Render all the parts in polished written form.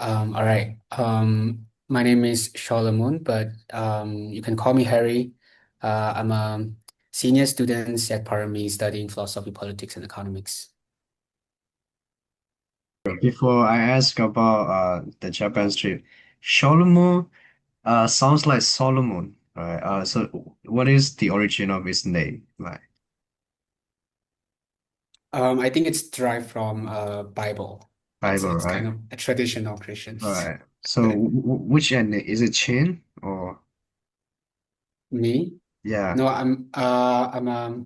All right. My name is Charlemagne, but you can call me Harry. I'm a senior student at Parami studying philosophy, politics, and economics. Before I ask about the Japan trip, Solomon sounds like Solomon, right? So what is the origin of his name? Like I think it's derived from Bible. Bible, It's kind right? of a traditional Christians. Right. So But which end is it Chin or me, yeah? no, I'm a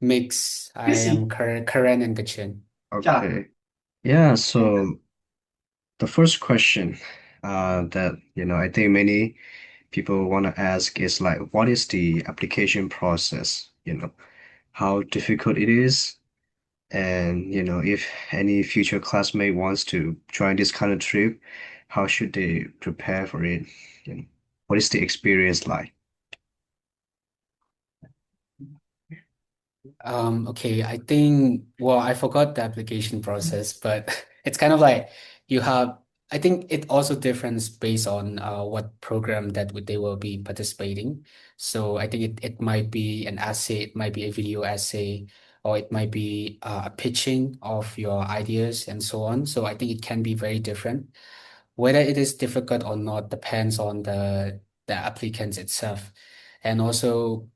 mix. I am Karen and Gachin. Okay. Yeah, so the first question that I think many people want to ask is like what is the application process? How difficult it is. And, if any future classmate wants to join this kind of trip, how should they prepare for it? You know, what is the experience like? Okay, I think, well, I forgot the application process, but it's kind of like you have, I think it also differs based on what program they will be participating. So I think it might be an essay, it might be a video essay, or it might be a pitching of your ideas and so on. So I think it can be very different. Whether it is difficult or not depends on the applicants itself. And also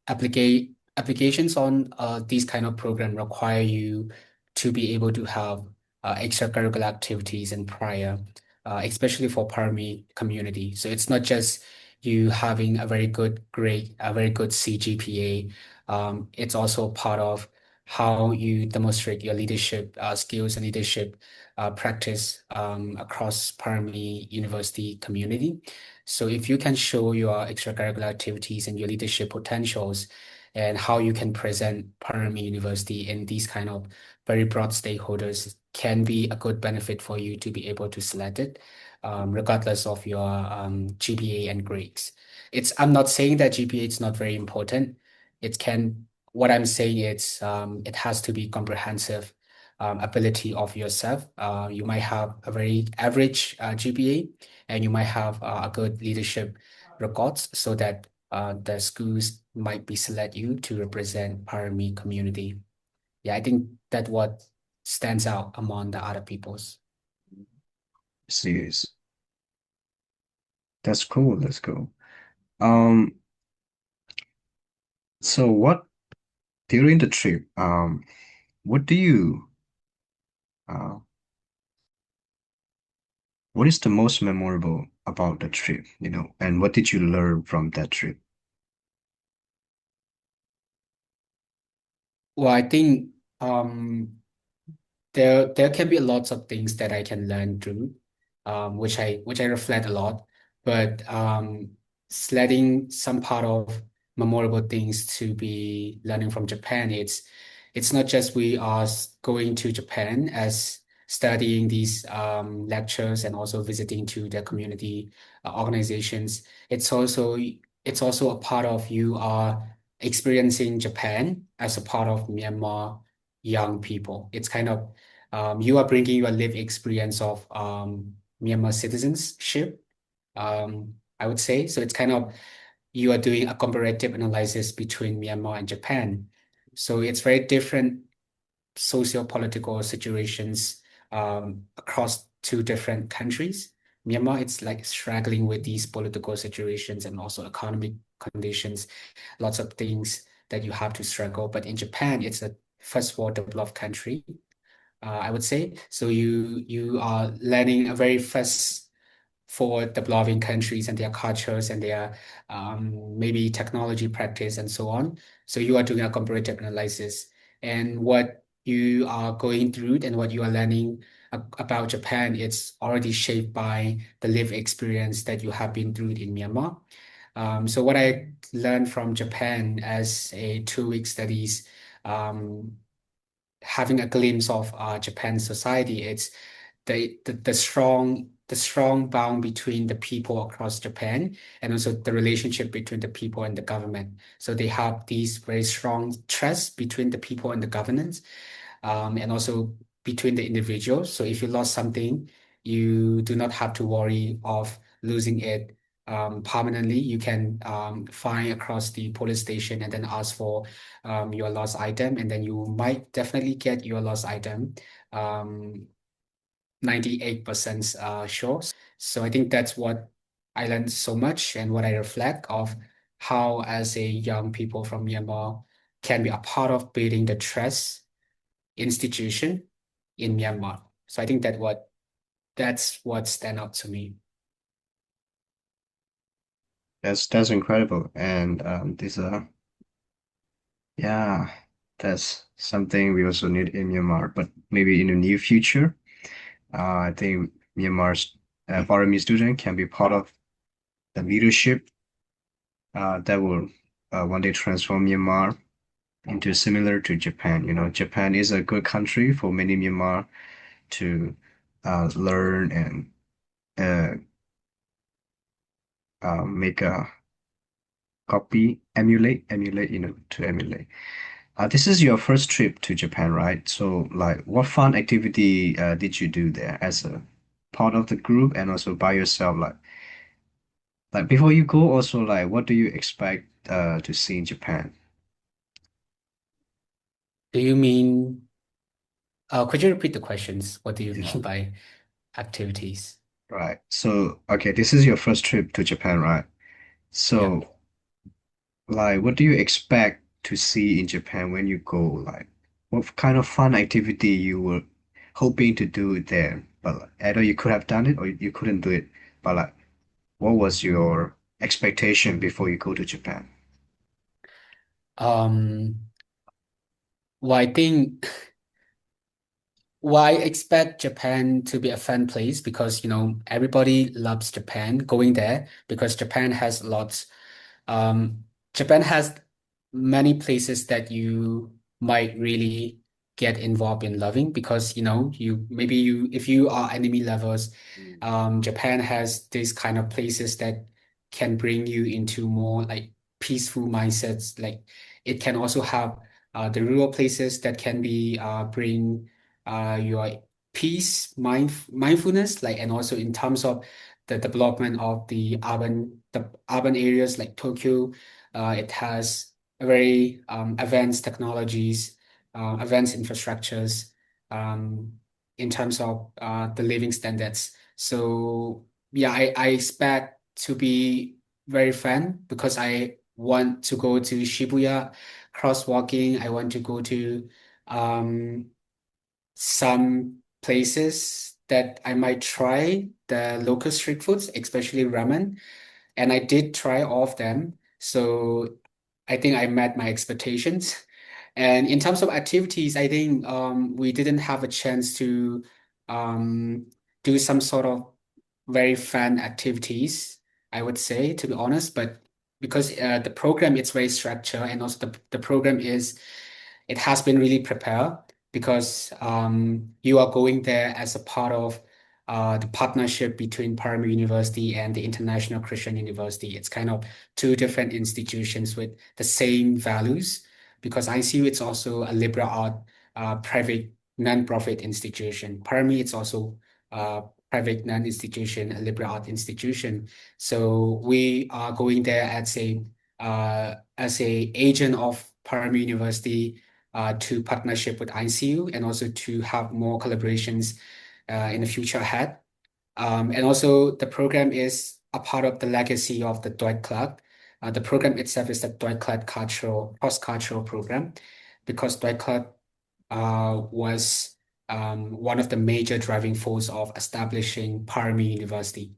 applications on these kind of program require you to be able to have extracurricular activities and prior, especially for Parmi community. So it's not just you having a very good grade, a very good CGPA. It's also part of how you demonstrate your leadership skills and leadership practice across Parami University community. So if you can show your extracurricular activities and your leadership potentials and how you can present Parami University in these kind of very broad stakeholders can be a good benefit for you to be able to select it, regardless of your GPA and grades. I'm not saying that GPA is not very important. What I'm saying is it has to be comprehensive ability of yourself. You might have a very average GPA and you might have a good leadership records so that the schools might be select you to represent Parami community. Yeah, I think that what stands out among the other peoples. Serious. That's cool. That's cool. Um, so what during the trip, what do you uh what is the most memorable about the trip, and what did you learn from that trip? Well, I think there can be lots of things that I can learn through, which I reflect a lot. But sledding some part of memorable things to be learning from Japan, it's not just we are going to Japan as studying these lectures and also visiting to the community organizations. It's also a part of you are experiencing Japan as a part of Myanmar young people. It's kind of you are bringing your lived experience of Myanmar citizenship, I would say. So it's kind of you are doing a comparative analysis between Myanmar and Japan. So it's very different socio-political situations across two different countries. Myanmar, it's like struggling with these political situations and also economic conditions, lots of things that you have to struggle. But in Japan, it's a first world developed country, I would say. So you are learning a very first for developing countries and their cultures and their maybe technology practice and so on. So you are doing a comparative analysis and what you are going through and what you are learning about Japan, it's already shaped by the lived experience that you have been through in Myanmar. So what I learned from Japan as a 2 week studies, um, having a glimpse of Japan society, it's the strong bond between the people across Japan and also the relationship between the people and the government. So they have these very strong trust between the people and the governance, and also between the individuals. So if you lost something, You do not have to worry of losing it permanently. You can find across the police station and then ask for your lost item, and then you might definitely get your lost item. Um, 98% sure. So I think that's what I learned so much and what I reflect of how as a young people from Myanmar can be a part of building the trust institution in Myanmar. So I think that's what stand out to me. That's incredible. And these are yeah, that's something we also need in Myanmar, but maybe in the near future. I think Myanmar's foreign student can be part of the leadership that will one day transform Myanmar into similar to Japan. You know, Japan is a good country for many Myanmar to learn and uh, make a copy, emulate, to emulate. This is your first trip to Japan, right? So, like, what fun activity did you do there as a part of the group and also by yourself? Like before you go, also like, what do you expect to see in Japan? Do you mean, could you repeat the questions? What do you Yeah. mean by activities? Right. So, okay, this is your first trip to Japan, right? Yeah. So, like, what do you expect to see in Japan when you go? Like, what kind of fun activity you were hoping to do there, but like, either you could have done it or you couldn't do it. But like, what was your expectation before you go to Japan? Um, well, I think why expect Japan to be a fun place because everybody loves Japan going there because Japan has lots Japan has many places that you might really get involved in loving because you maybe you if you are enemy lovers, Mm. Japan has these kind of places that can bring you into more like peaceful mindsets. Like it can also have the rural places that can be bring your mindfulness, like and also in terms of the development of the urban areas like Tokyo. It has a very advanced technologies, advanced infrastructures um, in terms of the living standards. So yeah, I expect to be very fun because I want to go to Shibuya crosswalking. I want to go to um, some places that I might try the local street foods, especially ramen. And I did try all of them. So I think I met my expectations. And in terms of activities, I think we didn't have a chance to um, do some sort of very fun activities, I would say, to be honest. But because the program is very structured and also the program it has been really prepared because you are going there as a part of the partnership between Paramount University and the International Christian University. It's kind of two different institutions with the same values because ICU it's also a liberal art private non-profit institution. Paramount it's also private non-institution, a liberal art institution. So we are going there as a agent of Paramount University to partnership with ICU and also to have more collaborations in the future ahead. And also the program is a part of the legacy of the Dwight Clark. The program itself is the Dwight Clark cross-cultural program because Dwight Clark was one of the major driving force of establishing Paramount University.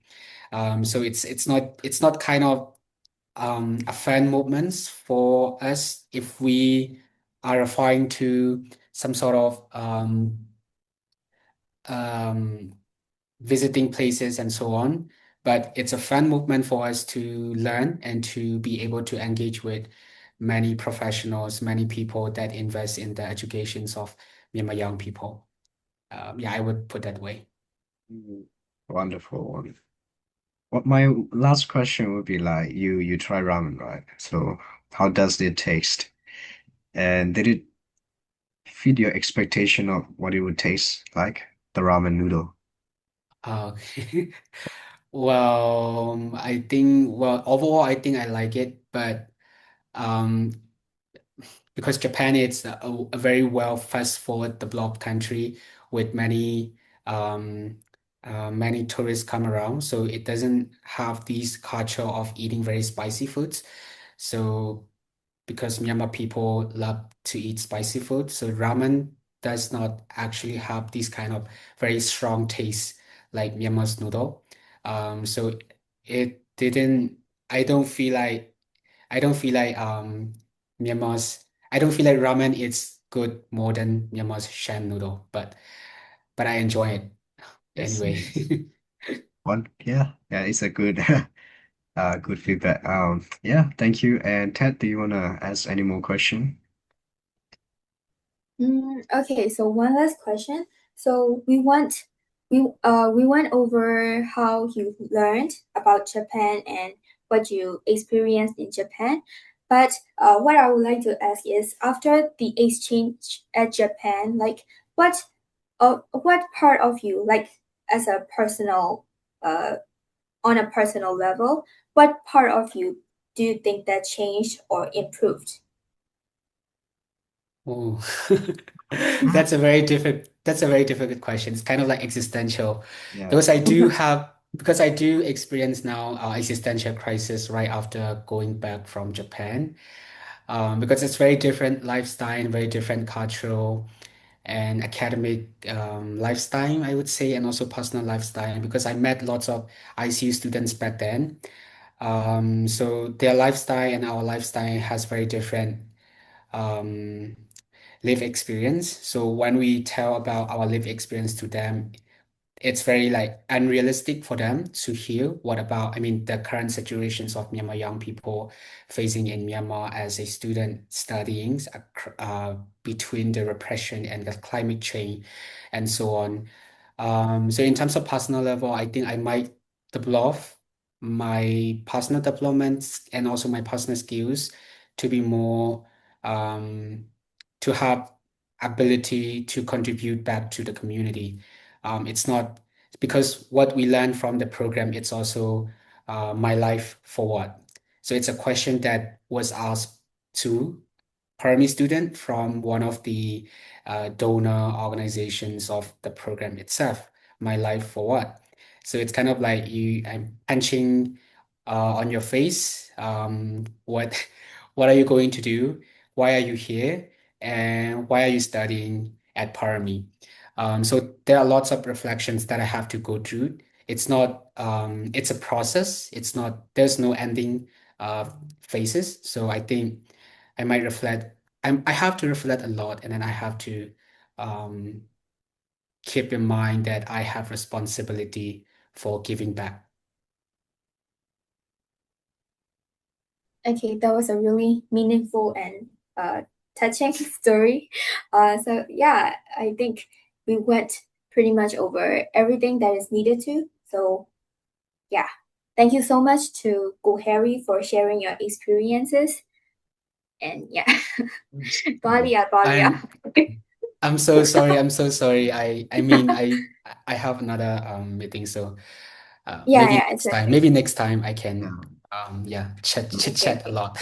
So it's not kind of a fan movements for us if we are referring to some sort of um, visiting places and so on. But it's a fun movement for us to learn and to be able to engage with many professionals, many people that invest in the educations of Myanmar young people. Yeah, I would put that way. Mm. Wonderful, wonderful. What my last question would be like, you try ramen, right? So how does it taste? And did it fit your expectation of what it would taste like, the ramen noodle? Okay. Well, I think, well, overall, I think I like it, but um, because Japan is a very well fast forward developed country with um, many tourists come around, so it doesn't have this culture of eating very spicy foods. So because Myanmar people love to eat spicy food, so ramen does not actually have this kind of very strong taste like Myanmar's noodle. So it didn't. I don't feel like I don't feel like Myanmar's. I don't feel like ramen is good more than Myanmar's sham noodle, but I enjoy it Yes, anyway. yes. One, yeah, it's a good good feedback. Yeah, thank you. And Ted, do you wanna ask any more question? Okay, so one last question. So we went over how you learned about Japan and what you experienced in Japan. But what I would like to ask is after the exchange at Japan, like what part of you, like as a personal on a personal level, what part of you do you think that changed or improved? Oh, that's a very difficult question. It's kind of like existential Yeah. because because I do experience now existential crisis right after going back from Japan. Because it's very different lifestyle and very different cultural and academic lifestyle, I would say, and also personal lifestyle. Because I met lots of ICU students back then. So their lifestyle and our lifestyle has very different um, live experience. So when we tell about our live experience to them, it's very like unrealistic for them to hear what about, I mean, the current situations of Myanmar young people facing in Myanmar as a student studying between the repression and the climate change and so on. So in terms of personal level, I think I might develop my personal developments and also my personal skills to be more um, to have ability to contribute back to the community. It's not because what we learn from the program, it's also my life forward. So it's a question that was asked to Parmi student from one of the donor organizations of the program itself, My Life for What. So it's kind of like I'm punching on your face. What are you going to do? Why are you here? And why are you studying at Parami? So there are lots of reflections that I have to go through. It's not, it's a process. It's not, there's no ending phases. So I think I might reflect. I have to reflect a lot, and then I have to um, keep in mind that I have responsibility for giving back. Okay, that was a really meaningful and touching story. So yeah, I think we went pretty much over everything that is needed to. So yeah, thank you so much to Go Harry for sharing your experiences. And yeah, Yes. Yeah. Balia, Balia. I'm I'm so sorry. I'm so sorry. I mean I have another meeting, so Yeah, yeah, it's okay. maybe next time I can Yeah. yeah chit Okay, chat a okay. lot.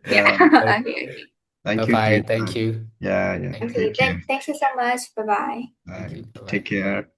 Yeah, Yeah. okay, okay. Bye Thank you for bye. your Thank time. you. Yeah, yeah. Thank Okay, you. Take care. thank you so much. Bye bye. Thank Bye. you. Bye Take bye. care.